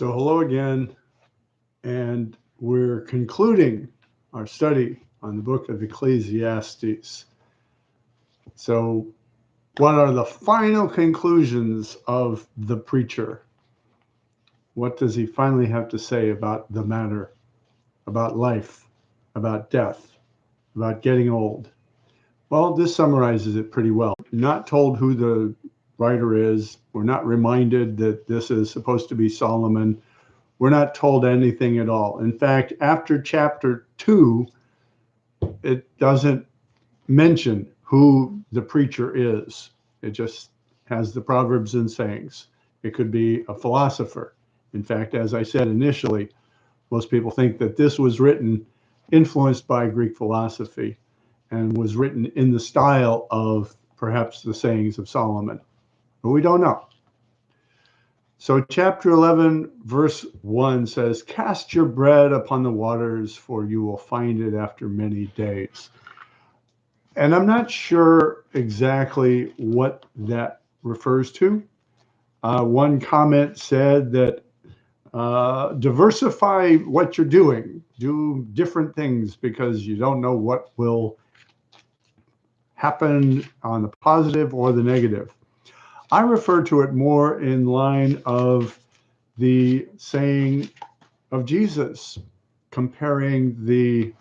So, hello again, and we're concluding our study on the book of Ecclesiastes. So, what are the final conclusions of the preacher? What does he finally have to say about the matter, about life, about death, about getting old? Well, this summarizes it pretty well. Not told who the writer is. We're not reminded that this is supposed to be Solomon. We're not told anything at all. In fact, after chapter 2, it doesn't mention who the preacher is. It just has the proverbs and sayings. It could be a philosopher. In fact, as I said initially, most people think that this was written influenced by Greek philosophy and was written in the style of perhaps the sayings of Solomon. But we don't know. So chapter 11, verse 1 says, "Cast your bread upon the waters, for you will find it after many days." And I'm not sure exactly what that refers to. One comment said that diversify what you're doing, do different things because you don't know what will happen on the positive or the negative. I refer to it more in line of the saying of Jesus, comparing the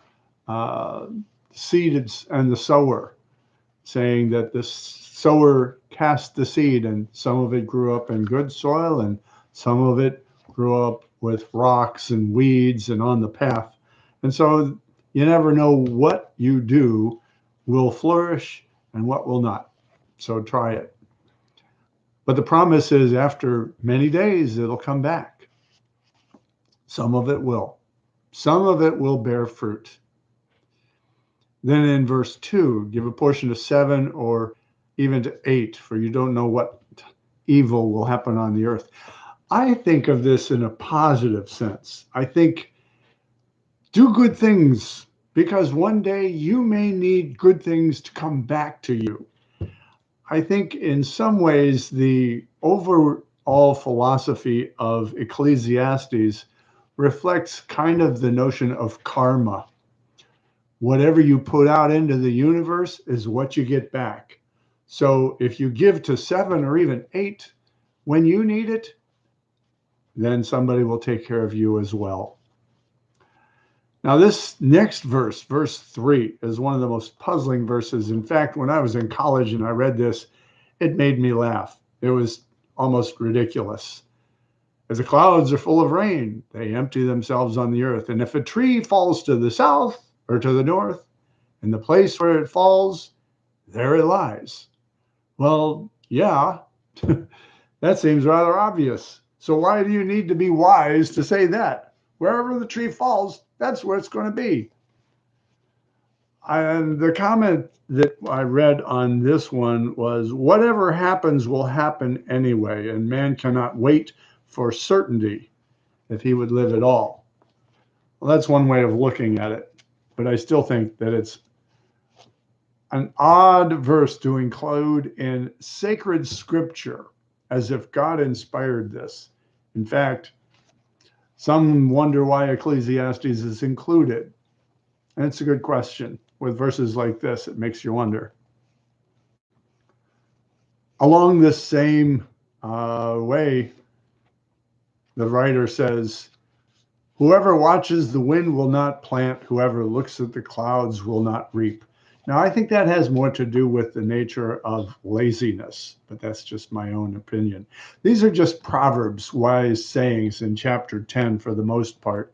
seed and the sower, saying that the sower cast the seed, and some of it grew up in good soil, and some of it grew up with rocks and weeds and on the path. And so you never know what you do will flourish and what will not. So try it. But the promise is after many days, it'll come back. Some of it will. Some of it will bear fruit. Then in verse 2, give a portion to 7 or even to 8, for you don't know what evil will happen on the earth. I think of this in a positive sense. I think do good things because one day you may need good things to come back to you. I think in some ways the overall philosophy of Ecclesiastes reflects kind of the notion of karma. Whatever you put out into the universe is what you get back. So if you give to 7 or even 8 when you need it, then somebody will take care of you as well. Now, this next verse, verse 3, is one of the most puzzling verses. In fact, when I was in college and I read this, it made me laugh. It was almost ridiculous. As the clouds are full of rain, they empty themselves on the earth. And if a tree falls to the south or to the north, in the place where it falls, there it lies. Well, yeah, that seems rather obvious. So why do you need to be wise to say that? Wherever the tree falls, that's where it's going to be. And the comment that I read on this one was, whatever happens will happen anyway, and man cannot wait for certainty if he would live at all. Well, that's one way of looking at it, but I still think that it's an odd verse to include in sacred scripture as if God inspired this. In fact, some wonder why Ecclesiastes is included. And it's a good question. With verses like this, it makes you wonder. Along this same way, the writer says, whoever watches the wind will not plant, whoever looks at the clouds will not reap. Now, I think that has more to do with the nature of laziness, but that's just my own opinion. These are just proverbs, wise sayings in chapter 10 for the most part.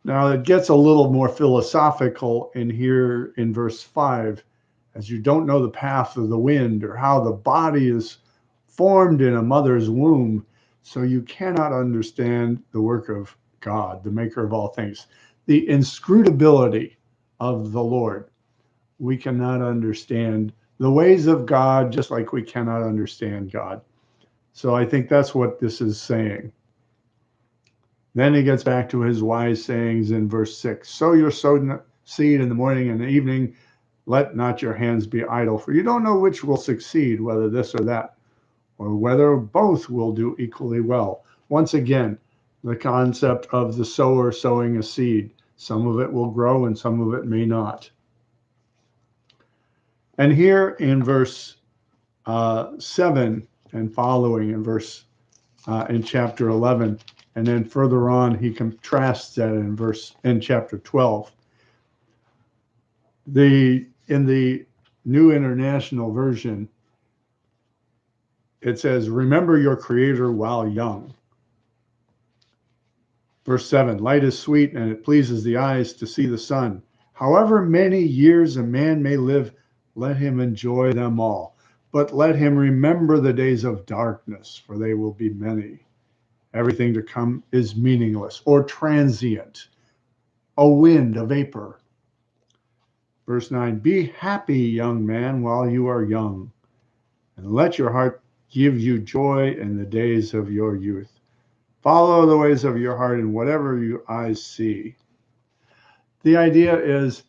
Now, it gets a little more philosophical in here in verse 5, as you don't know the path of the wind or how the body is formed in a mother's womb, so you cannot understand the work of God, the maker of all things, the inscrutability of the Lord. We cannot understand the ways of God just like we cannot understand God. So I think that's what this is saying. Then he gets back to his wise sayings in verse 6. Sow your seed in the morning and the evening. Let not your hands be idle, for you don't know which will succeed, whether this or that, or whether both will do equally well. Once again, the concept of the sower sowing a seed. Some of it will grow and some of it may not. And here in verse 7 and following, in chapter 11, and then further on, he contrasts that in chapter 12. In the New International Version, it says, "Remember your Creator while young." Verse 7, "Light is sweet, and it pleases the eyes to see the sun. However many years a man may live, let him enjoy them all. But let him remember the days of darkness, for they will be many. Everything to come is meaningless or transient, a wind, a vapor." Verse 9, "Be happy, young man, while you are young, and let your heart give you joy in the days of your youth. Follow the ways of your heart in whatever your eyes see." The idea is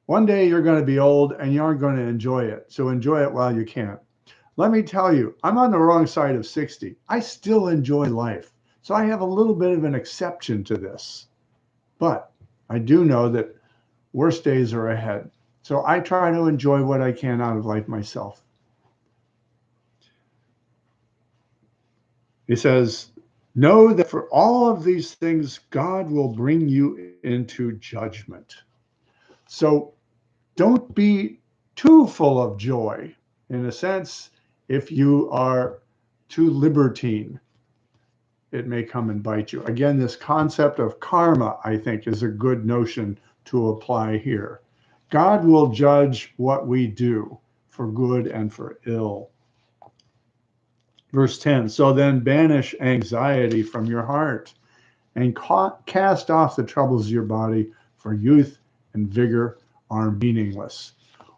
one day you're going to be old and you aren't going to enjoy it. So enjoy it while you can. Let me tell you, I'm on the wrong side of 60. I still enjoy life. So I have a little bit of an exception to this. But I do know that worse days are ahead. So I try to enjoy what I can out of life myself. He says, "Know that for all of these things, God will bring you into judgment." So don't be too full of joy. In a sense, if you are too libertine, it may come and bite you. Again, this concept of karma, I think, is a good notion to apply here. God will judge what we do for good and for ill. Verse 10, "So then banish anxiety from your heart and cast off the troubles of your body, for youth and vigor are meaningless."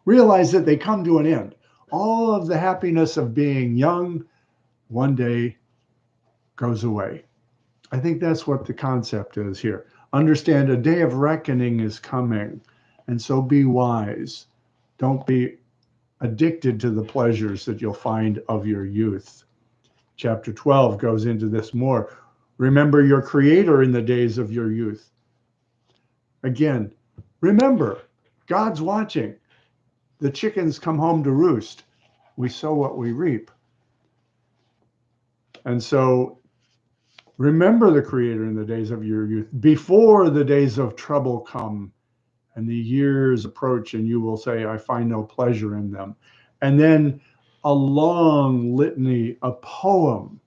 Realize that they come to an end. All of the happiness of being young one day goes away. I think that's what the concept is here. Understand a day of reckoning is coming, and so be wise. Don't be addicted to the pleasures that you'll find of your youth. Chapter 12 goes into this more. Remember your Creator in the days of your youth. Again, remember, God's watching. The chickens come home to roost. We sow what we reap. And so remember the Creator in the days of your youth, before the days of trouble come and the years approach, and you will say, "I find no pleasure in them." And then a long litany, a poem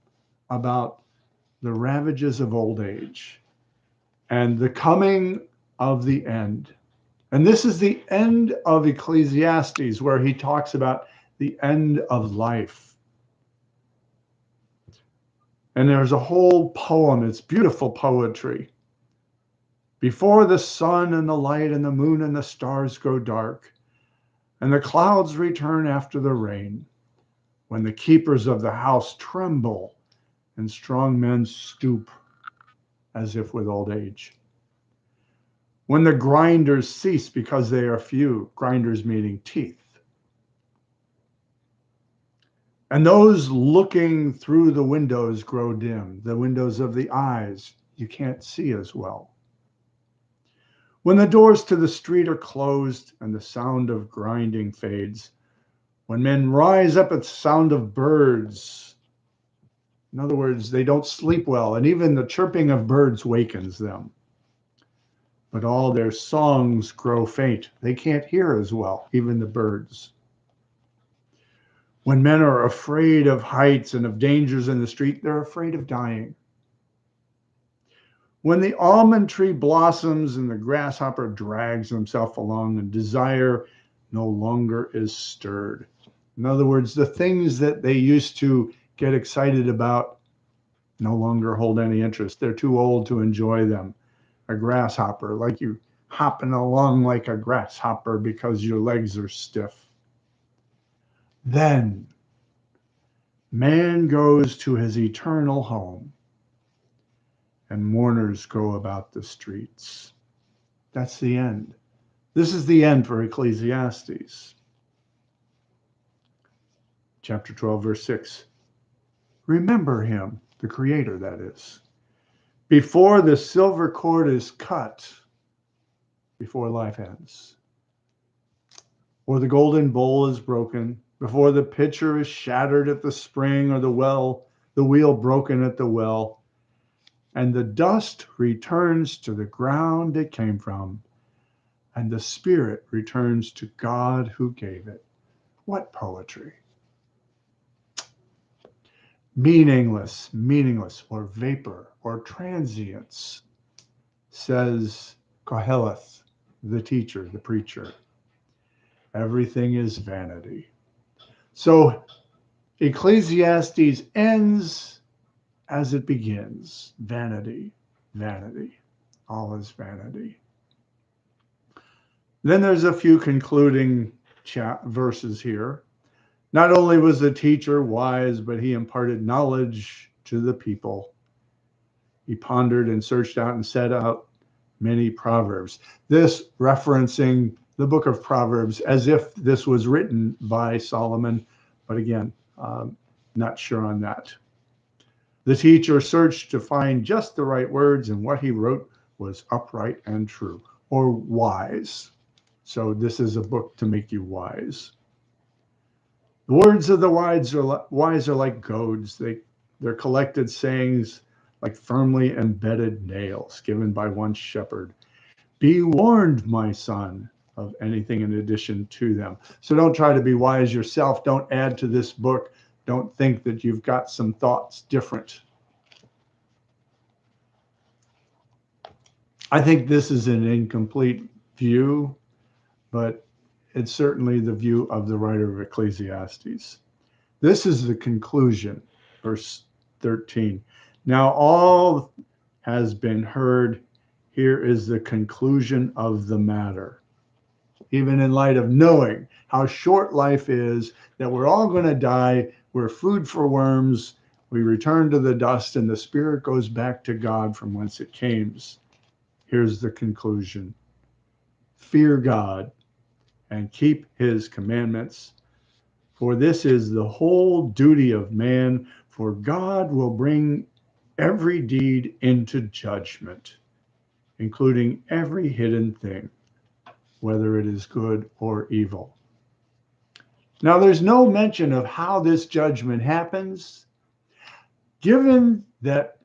about the ravages of old age and the coming of the end. And this is the end of Ecclesiastes, where he talks about the end of life. And there's a whole poem. It's beautiful poetry. "Before the sun and the light and the moon and the stars go dark, and the clouds return after the rain, when the keepers of the house tremble and strong men stoop as if with old age. When the grinders cease because they are few," grinders meaning teeth, "and those looking through the windows grow dim," the windows of the eyes, you can't see as well. "When the doors to the street are closed and the sound of grinding fades, when men rise up at the sound of birds," in other words, they don't sleep well, and even the chirping of birds wakens them. "But all their songs grow faint." They can't hear as well, even the birds. "When men are afraid of heights and of dangers in the street, they're afraid of dying. When the almond tree blossoms and the grasshopper drags himself along, and desire no longer is stirred." In other words, the things that they used to get excited about no longer hold any interest. They're too old to enjoy them. A grasshopper, like you hopping along like a grasshopper because your legs are stiff. Then man goes to his eternal home, and mourners go about the streets. That's the end. This is the end for Ecclesiastes. Chapter 12, verse 6. "Remember him," the Creator, that is, Before the silver cord is cut, before life ends, or the golden bowl is broken, before the pitcher is shattered at the spring, or the wheel broken at the well, and the dust returns to the ground it came from, and the spirit returns to God who gave it. What poetry! Meaningless, or vapor, or transience, says Koheleth, the teacher, the preacher. Everything is vanity. So Ecclesiastes ends as it begins. Vanity, vanity, all is vanity. Then there's a few concluding verses here. Not only was the teacher wise, but he imparted knowledge to the people. He pondered and searched out and set out many proverbs. This referencing the book of Proverbs as if this was written by Solomon, but again, not sure on that. The teacher searched to find just the right words, and what he wrote was upright and true, or wise. So this is a book to make you wise. The words of the wise are like goads. They're collected sayings like firmly embedded nails given by one shepherd. Be warned, my son, of anything in addition to them. So don't try to be wise yourself. Don't add to this book. Don't think that you've got some thoughts different. I think this is an incomplete view, but it's certainly the view of the writer of Ecclesiastes. This is the conclusion, verse 13. Now all has been heard. Here is the conclusion of the matter. Even in light of knowing how short life is, that we're all going to die, we're food for worms, we return to the dust, and the spirit goes back to God from whence it came. Here's the conclusion. Fear God and keep his commandments, for this is the whole duty of man, for God will bring every deed into judgment, including every hidden thing, whether it is good or evil. Now, there's no mention of how this judgment happens. Given that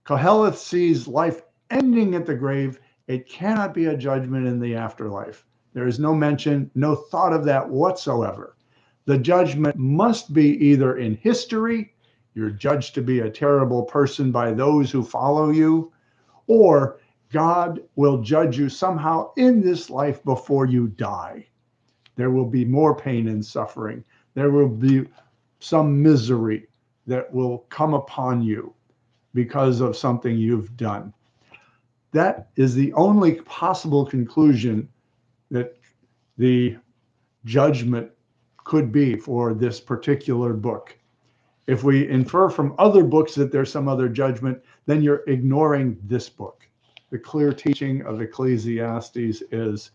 Koheleth sees life ending at the grave, it cannot be a judgment in the afterlife. There is no mention, no thought of that whatsoever. The judgment must be either in history, you're judged to be a terrible person by those who follow you, or God will judge you somehow in this life before you die. There will be more pain and suffering. There will be some misery that will come upon you because of something you've done. That is the only possible conclusion that the judgment could be for this particular book. If we infer from other books that there's some other judgment, then you're ignoring this book. The clear teaching of Ecclesiastes is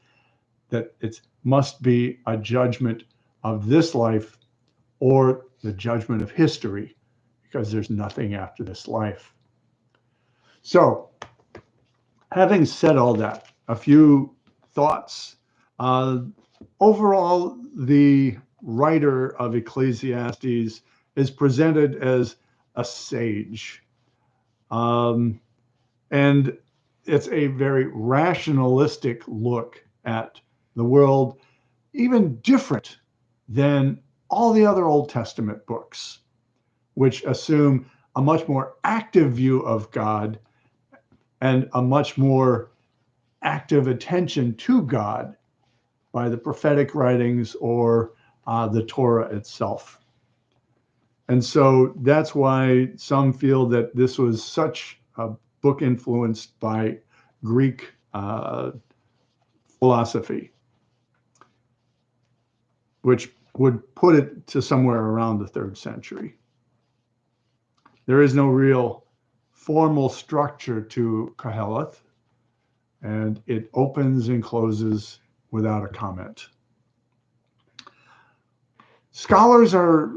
that it must be a judgment of this life or the judgment of history, because there's nothing after this life. So, having said all that, a few thoughts. Overall, the writer of Ecclesiastes is presented as a sage. And it's a very rationalistic look at the world, even different than all the other Old Testament books, which assume a much more active view of God and a much more active attention to God by the prophetic writings or the Torah itself. And so that's why some feel that this was such a book influenced by Greek philosophy, which would put it to somewhere around the 3rd century. There is no real formal structure to Koheleth, and it opens and closes without a comment. Scholars are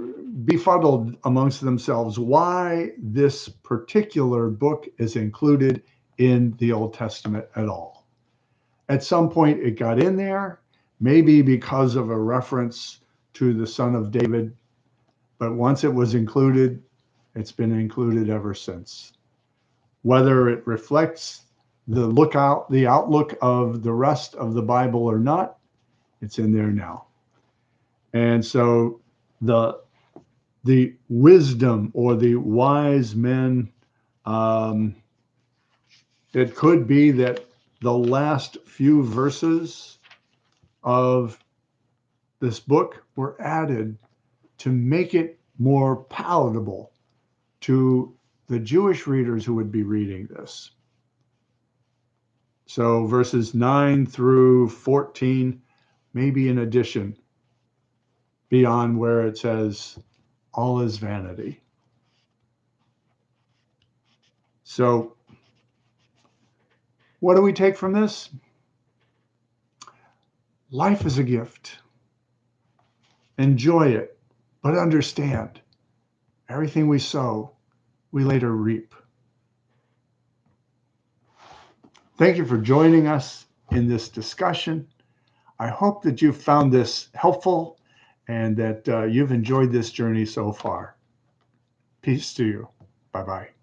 befuddled amongst themselves why this particular book is included in the Old Testament at all. At some point, it got in there, maybe because of a reference to the son of David, but once it was included, it's been included ever since. Whether it reflects the outlook of the rest of the Bible or not, it's in there now. And so the wisdom or the wise men, it could be that the last few verses of this book were added to make it more palatable to the Jewish readers who would be reading this. So verses 9 through 14, maybe an addition beyond where it says, all is vanity. So what do we take from this? Life is a gift. Enjoy it, but understand everything we sow, we later reap. Thank you for joining us in this discussion. I hope that you've found this helpful and that you've enjoyed this journey so far. Peace to you. Bye-bye.